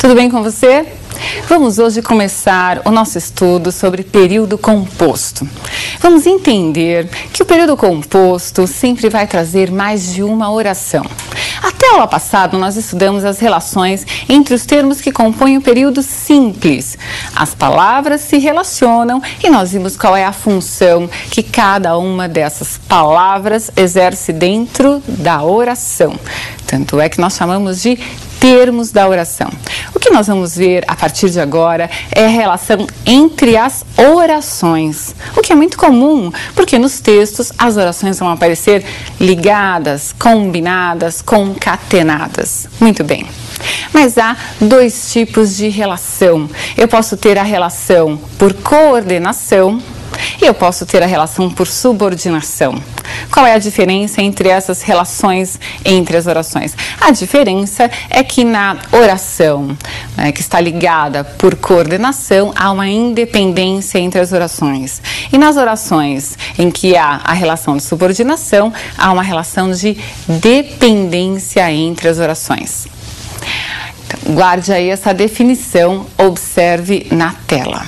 Tudo bem com você? Vamos hoje começar o nosso estudo sobre período composto. Vamos entender que o período composto sempre vai trazer mais de uma oração. Até a aula passada, nós estudamos as relações entre os termos que compõem o período simples. As palavras se relacionam e nós vimos qual é a função que cada uma dessas palavras exerce dentro da oração. Tanto é que nós chamamos de termos da oração. O que nós vamos ver a partir de agora é a relação entre as orações, o que é muito comum, porque nos textos as orações vão aparecer ligadas, combinadas, concatenadas. Muito bem. Mas há dois tipos de relação. Eu posso ter a relação por coordenação e eu posso ter a relação por subordinação. Qual é a diferença entre essas relações entre as orações? A diferença é que na oração, que está ligada por coordenação, há uma independência entre as orações. E nas orações em que há a relação de subordinação, há uma relação de dependência entre as orações. Então, guarde aí essa definição, observe na tela.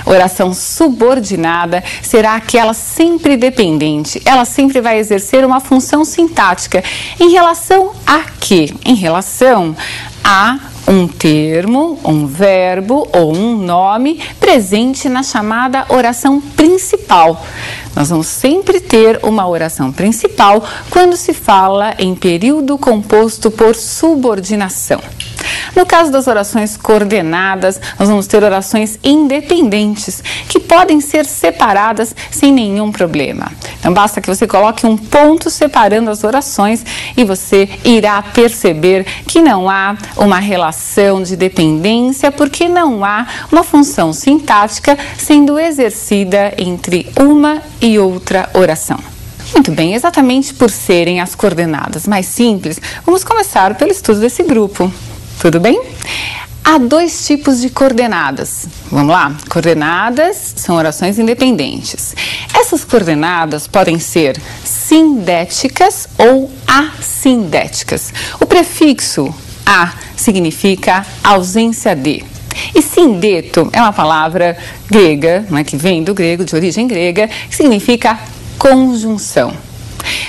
Oração subordinada será aquela sempre dependente. Ela sempre vai exercer uma função sintática. Em relação a quê? Em relação a um termo, um verbo ou um nome presente na chamada oração principal. Nós vamos sempre ter uma oração principal quando se fala em período composto por subordinação. No caso das orações coordenadas, nós vamos ter orações independentes, que podem ser separadas sem nenhum problema. Então, basta que você coloque um ponto separando as orações e você irá perceber que não há uma relação de dependência, porque não há uma função sintática sendo exercida entre uma e outra oração. Muito bem, exatamente por serem as coordenadas mais simples, vamos começar pelo estudo desse grupo. Tudo bem? Há dois tipos de coordenadas. Vamos lá? Coordenadas são orações independentes. Essas coordenadas podem ser sindéticas ou assindéticas. O prefixo a significa ausência de. E sindeto é uma palavra grega, que vem do grego, de origem grega, que significa conjunção.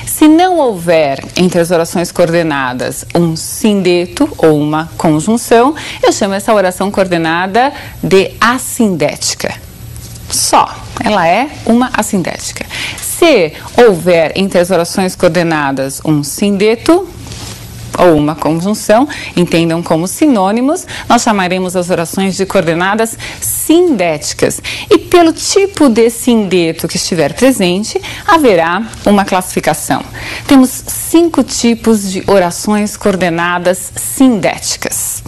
Se não houver entre as orações coordenadas um sindeto ou uma conjunção, eu chamo essa oração coordenada de assindética. Só, ela é uma assindética. Se houver entre as orações coordenadas um sindeto ou uma conjunção, entendam como sinônimos, nós chamaremos as orações de coordenadas sindéticas. E pelo tipo de sindeto que estiver presente, haverá uma classificação. Temos 5 tipos de orações coordenadas sindéticas.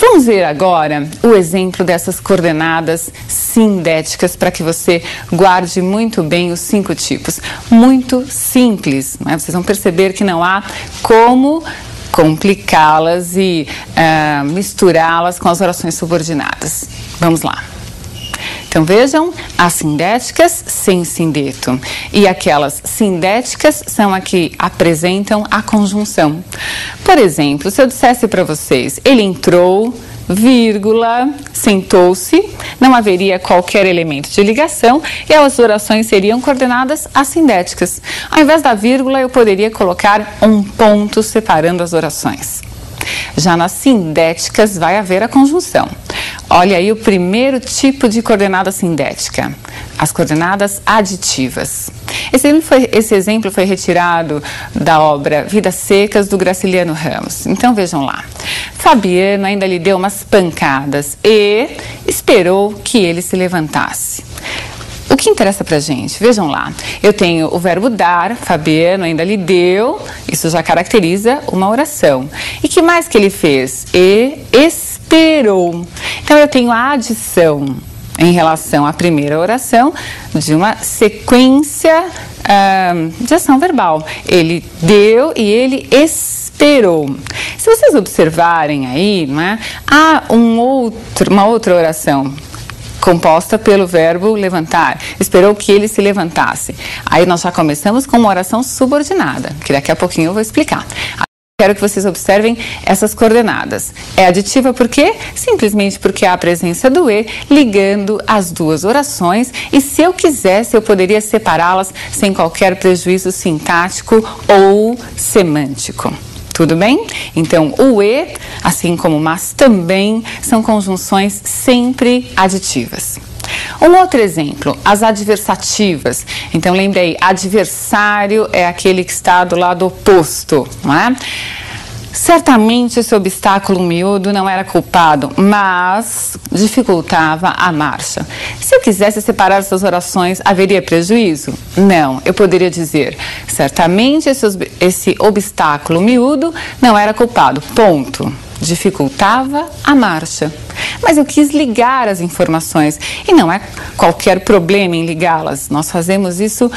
Vamos ver agora o exemplo dessas coordenadas sindéticas para que você guarde muito bem os 5 tipos. Muito simples, Vocês vão perceber que não há como complicá-las e misturá-las com as orações subordinadas. Vamos lá. Então vejam, as sindéticas sem sindeto e aquelas sindéticas são as que apresentam a conjunção. Por exemplo, se eu dissesse para vocês, ele entrou, vírgula, sentou-se, não haveria qualquer elemento de ligação e as orações seriam coordenadas assindéticas. Ao invés da vírgula, eu poderia colocar um ponto separando as orações. Já nas sindéticas vai haver a conjunção. Olha aí o primeiro tipo de coordenada sindética, as coordenadas aditivas. Esse exemplo foi retirado da obra Vidas Secas, do Graciliano Ramos. Então vejam lá. Fabiano ainda lhe deu umas pancadas e esperou que ele se levantasse. O que interessa pra gente? Vejam lá, eu tenho o verbo dar, Fabiano ainda lhe deu, isso já caracteriza uma oração. E que mais que ele fez? E esperou. Então eu tenho a adição em relação à primeira oração de uma sequência de ação verbal. Ele deu e ele esperou. Se vocês observarem aí, há uma outra oração composta pelo verbo levantar. Esperou que ele se levantasse. Aí nós já começamos com uma oração subordinada, que daqui a pouquinho eu vou explicar. Quero que vocês observem essas coordenadas. É aditiva por quê? Simplesmente porque há a presença do E ligando as duas orações e se eu quisesse, eu poderia separá-las sem qualquer prejuízo sintático ou semântico. Tudo bem? Então, o E, assim como o mas também, são conjunções sempre aditivas. Um outro exemplo, as adversativas. Então, lembre aí, adversário é aquele que está do lado oposto, não é? Certamente esse obstáculo miúdo não era culpado, mas dificultava a marcha. Se eu quisesse separar essas orações, haveria prejuízo? Não, eu poderia dizer, certamente esse obstáculo miúdo não era culpado, ponto. Dificultava a marcha. Mas eu quis ligar as informações e não é qualquer problema em ligá-las, nós fazemos isso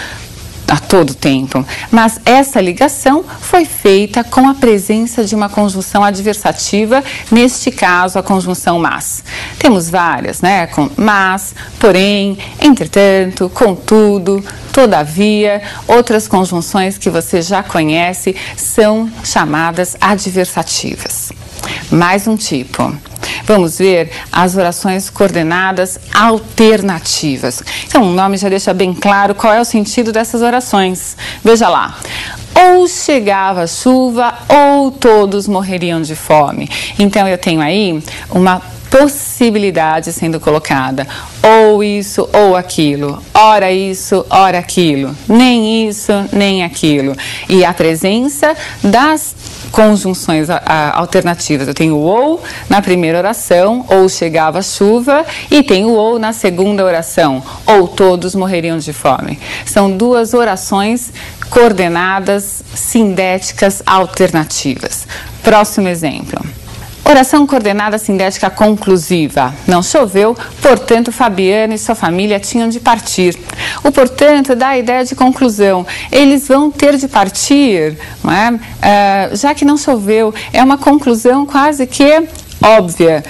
a todo tempo, mas essa ligação foi feita com a presença de uma conjunção adversativa, neste caso a conjunção mas. Temos várias, né? Com mas, porém, entretanto, contudo, todavia, outras conjunções que você já conhece são chamadas adversativas. Mais um tipo. Vamos ver as orações coordenadas alternativas. Então, o nome já deixa bem claro qual é o sentido dessas orações. Veja lá. Ou chegava a chuva, ou todos morreriam de fome. Então, eu tenho aí uma possibilidade sendo colocada. Ou isso, ou aquilo. Ora isso, ora aquilo. Nem isso, nem aquilo. E a presença das conjunções alternativas. Eu tenho o ou na primeira oração, ou chegava a chuva, e tenho o ou na segunda oração, ou todos morreriam de fome. São duas orações coordenadas sindéticas alternativas. Próximo exemplo. Oração coordenada sindética conclusiva. Não choveu, portanto, Fabiano e sua família tinham de partir. O portanto dá a ideia de conclusão. Eles vão ter de partir, não é? Já que não choveu. É uma conclusão quase que óbvia.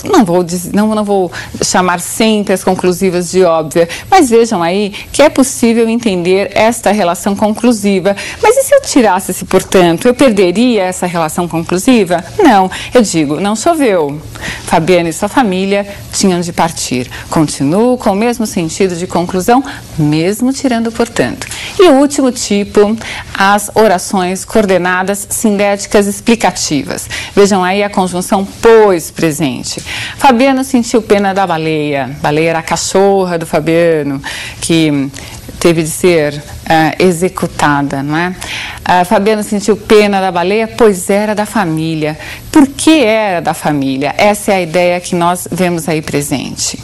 Não vou chamar sempre as conclusivas de óbvia, mas vejam aí que é possível entender esta relação conclusiva. Mas e se eu tirasse esse portanto, eu perderia essa relação conclusiva? Não, eu digo, não choveu. Fabiano e sua família tinham de partir. Continuo com o mesmo sentido de conclusão, mesmo tirando o portanto. E o último tipo, as orações coordenadas sindéticas explicativas. Vejam aí a conjunção pois presente. Fabiano sentiu pena da baleia. Baleia era a cachorra do Fabiano, que teve de ser executada, não é? Fabiano sentiu pena da baleia, pois era da família. Por que era da família? Essa é a ideia que nós vemos aí presente.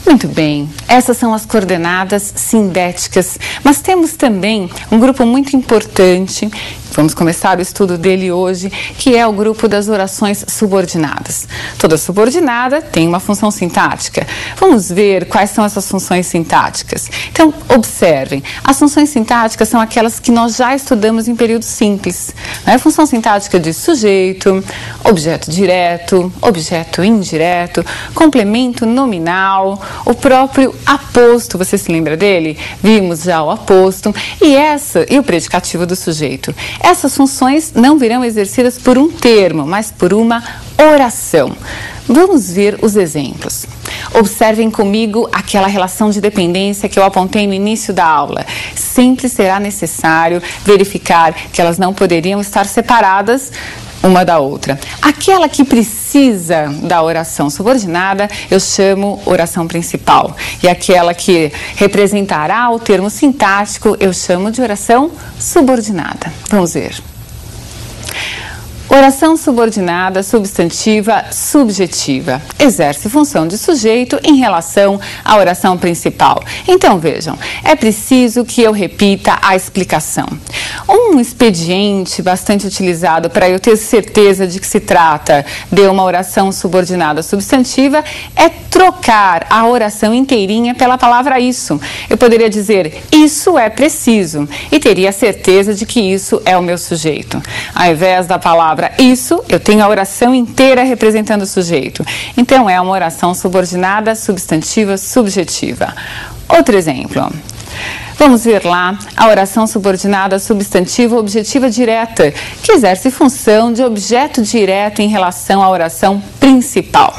Muito bem, essas são as coordenadas sindéticas, mas temos também um grupo muito importante, vamos começar o estudo dele hoje, que é o grupo das orações subordinadas. Toda subordinada tem uma função sintática. Vamos ver quais são essas funções sintáticas. Então, observem, as funções sintáticas são aquelas que nós já estudamos em período simples. A função sintática de sujeito, objeto direto, objeto indireto, complemento nominal, o próprio aposto, você se lembra dele? Vimos já o aposto e o predicativo do sujeito. Essas funções não virão exercidas por um termo, mas por uma oração. Vamos ver os exemplos. Observem comigo aquela relação de dependência que eu apontei no início da aula. Sempre será necessário verificar que elas não poderiam estar separadas uma da outra. Aquela que precisa da oração subordinada, eu chamo oração principal. E aquela que representará o termo sintático, eu chamo de oração subordinada. Vamos ver. Oração subordinada, substantiva, subjetiva. Exerce função de sujeito em relação à oração principal. Então, vejam, é preciso que eu repita a explicação. Um expediente bastante utilizado para eu ter certeza de que se trata de uma oração subordinada substantiva é trocar a oração inteirinha pela palavra isso. Eu poderia dizer, isso é preciso, e teria certeza de que isso é o meu sujeito. Ao invés da palavra isso, eu tenho a oração inteira representando o sujeito. Então, é uma oração subordinada, substantiva, subjetiva. Outro exemplo. Vamos ver lá a oração subordinada substantiva objetiva direta, que exerce função de objeto direto em relação à oração principal.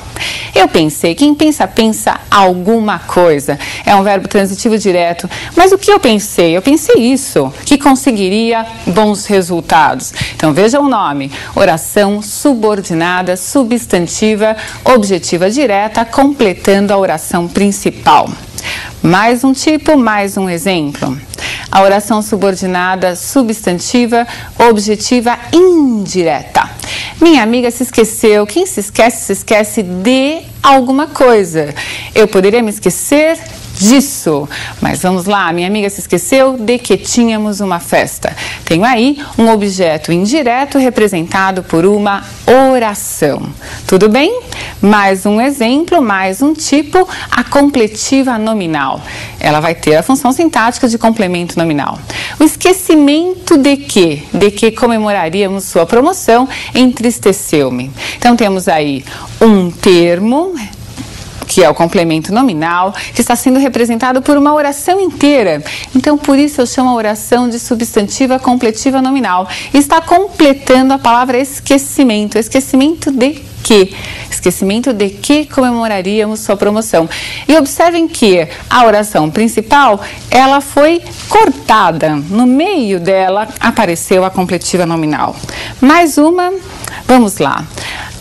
Eu pensei, quem pensa, pensa alguma coisa. É um verbo transitivo direto. Mas o que eu pensei? Eu pensei isso, que conseguiria bons resultados. Então veja o nome, oração subordinada substantiva objetiva direta, completando a oração principal. Mais um tipo, mais um exemplo. A oração subordinada substantiva objetiva indireta. Minha amiga se esqueceu. Quem se esquece de alguma coisa. Eu poderia me esquecer disso. Mas vamos lá, minha amiga se esqueceu de que tínhamos uma festa. Tenho aí um objeto indireto representado por uma oração. Tudo bem? Mais um exemplo, mais um tipo, a completiva nominal. Ela vai ter a função sintática de complemento nominal. O esquecimento de que comemoraríamos sua promoção, entristeceu-me. Então temos aí um termo, que é o complemento nominal, que está sendo representado por uma oração inteira. Então, por isso eu chamo a oração de substantiva completiva nominal. E está completando a palavra esquecimento. Esquecimento de quê? Esquecimento de que comemoraríamos sua promoção. E observem que a oração principal, ela foi cortada. No meio dela apareceu a completiva nominal. Mais uma, vamos lá.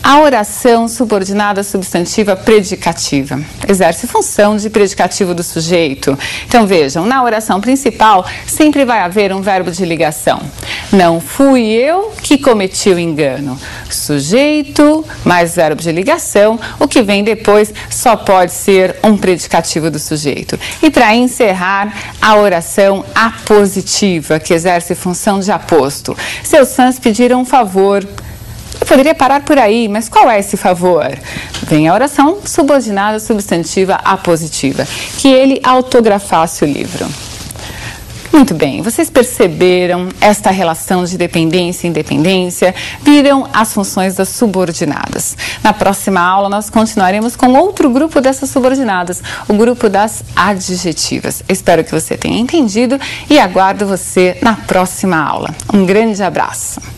A oração subordinada substantiva predicativa exerce função de predicativo do sujeito. Então vejam, na oração principal sempre vai haver um verbo de ligação. Não fui eu que cometi o engano. Sujeito mais verbo de ligação, o que vem depois só pode ser um predicativo do sujeito. E para encerrar, a oração apositiva, que exerce função de aposto. Seus fãs pediram um favor. Eu poderia parar por aí, mas qual é esse favor? Vem a oração subordinada substantiva apositiva, que ele autografasse o livro. Muito bem, vocês perceberam esta relação de dependência e independência, viram as funções das subordinadas. Na próxima aula nós continuaremos com outro grupo dessas subordinadas, o grupo das adjetivas. Espero que você tenha entendido e aguardo você na próxima aula. Um grande abraço!